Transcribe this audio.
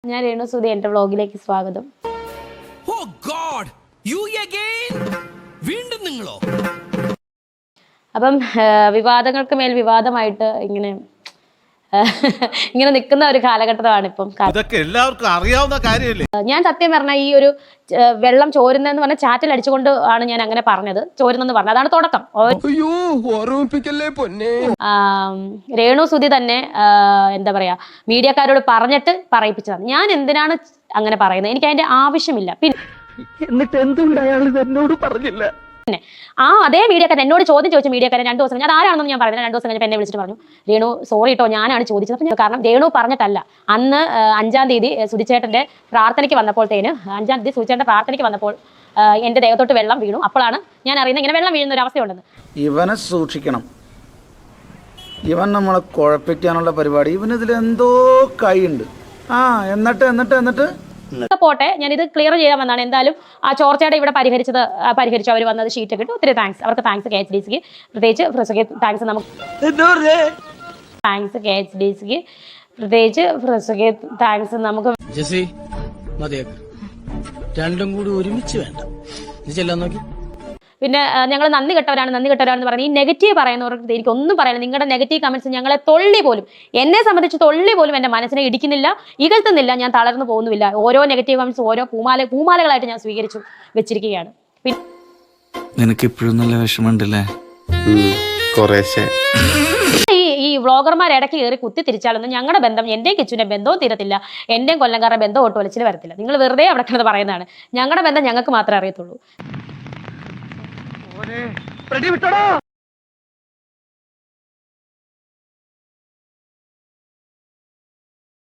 ഞാൻ രേണു സുധി, എൻ്റെ വ്ളോഗിലേക്ക് സ്വാഗതം. അപ്പം വിവാദങ്ങൾക്ക് മേൽ വിവാദമായിട്ട് ഇങ്ങനെ നിൽക്കുന്ന ഒരു കാലഘട്ടമാണ് ഇപ്പം. ഇതൊക്കെ എല്ലാവർക്കും അറിയാവുന്ന കാര്യമല്ലേ. ഞാൻ സത്യം പറഞ്ഞാൽ ഈ ഒരു വെള്ളം ചോരുന്നെന്ന് പറഞ്ഞ ചാറ്റിൽ അടിച്ചുകൊണ്ട് ആണ് ഞാൻ അങ്ങനെ പറഞ്ഞത്. ചോരുന്നെന്ന് പറഞ്ഞത് അതാണ് തുടക്കം. രേണു സുധി തന്നെ എന്താ പറയാ, മീഡിയക്കാരോട് പറഞ്ഞിട്ട് പറയിപ്പിച്ചതാണ്. ഞാൻ എന്തിനാണ് അങ്ങനെ പറയുന്നത്? എനിക്ക് അതിന്റെ ആവശ്യമില്ല. പിന്നെ എന്നിട്ട് എന്തുകൊണ്ട് അയാൾ എന്നോട് പറഞ്ഞില്ല? പിന്നെ അതേ മീഡിയക്കാരൻ എന്നോട് ചോദ്യം ചോദിച്ച മീഡിയക്കാരൻ 2 ദിവസം, ഞാൻ ആരാണെന്ന് ഞാൻ പറഞ്ഞില്ല, 2 ദിവസം കഴിഞ്ഞപ്പോൾ എന്നെ വിളിച്ചിട്ട് പറഞ്ഞു, രേണു സോറി കേട്ടോ, ഞാനാണ് ചോദിച്ചത്. കാരണം രേണു പറഞ്ഞിട്ടല്ല. അന്ന് 5-ാം തീയതി സുധിച്ചേട്ടന്റെ പ്രാർത്ഥനയ്ക്ക് വന്നപ്പോഴത്തേന് 5-ാം തീയതി സുധിച്ചേട്ടന്റെ പ്രാർത്ഥനയ്ക്ക് വന്നപ്പോൾ എന്റെ ദേഹത്തോട്ട് വെള്ളം വീണു. അപ്പോഴാണ് ഞാൻ അറിയുന്നത് ഇങ്ങനെ വെള്ളം വീഴുന്ന ഒരു അവസ്ഥയുണ്ടെന്ന്. ഇവനെ സൂക്ഷിക്കണം, ഇവൻ നമ്മളെ കുഴപ്പിക്കാനുള്ള പരിപാടി, ഇവനിതിൽ എന്തോ കൈയുണ്ട്. എന്നിട്ട് പോട്ടെ, ഞാൻ ഇത് ക്ലിയർ ചെയ്യാമെന്നാണ്. എന്തായാലും ആ ചോർച്ചയുടെ ഇവിടെ പരിഹരിച്ചു. അവർ വന്നത് ഷീറ്റ് കിട്ടും. ഒത്തിരി താങ്ക്സ്. അവർക്ക് താങ്ക്സ്. KHDCക്ക് പ്രത്യേകിച്ച് താങ്ക്സ്. നമുക്ക് താങ്ക്സ് KHDCക്ക് പ്രത്യേകിച്ച് താങ്ക്സ്. നമുക്ക് രണ്ടും കൂടി ഒരുമിച്ച് വേണ്ട, ചെല്ലാൻ നോക്കി. പിന്നെ ഞങ്ങൾ നന്ദി കെട്ടവരാണെന്ന് പറഞ്ഞ് ഈ നെഗറ്റീവ് പറയുന്നവർക്ക് എനിക്കൊന്നും പറയാനില്ല. നിങ്ങളുടെ നെഗറ്റീവ് കമന്റ്സ് ഞങ്ങളെ എന്നെ സംബന്ധിച്ച് തൊള്ളി പോലും എൻ്റെ മനസ്സിനെ ഇടിക്കുന്നില്ല, ഇകഴ്ത്തുന്നില്ല. ഞാൻ തളർന്നു പോകുന്നില്ല. ഓരോ നെഗറ്റീവ് കമന്റ്സ് ഓരോ പൂമാലകളായിട്ട് ഞാൻ സ്വീകരിച്ചു വെച്ചിരിക്കുകയാണ്. നിനക്ക് ഇപ്പോഴും നല്ല വിഷമമുണ്ടല്ലേ? ഈ വ്ളോഗർമാർ ഇടയ്ക്ക് കയറി കുത്തി തിരിച്ചാലൊന്നും ഞങ്ങളുടെ ബന്ധം, എൻ്റെയും കിച്ചുവിൻ്റെ ബന്ധവും തീരത്തില്ല, എൻ്റെയും കൊല്ലംകാരുടെ ബന്ധം ഒട്ടുവലിച്ചിൽ വരത്തില്ല. നിങ്ങൾ വെറുതെ അവിടെ കിടന്ന് പറയുന്നതാണ്. ഞങ്ങളുടെ ബന്ധം ഞങ്ങൾക്ക് മാത്രമേ അറിയത്തുള്ളൂ.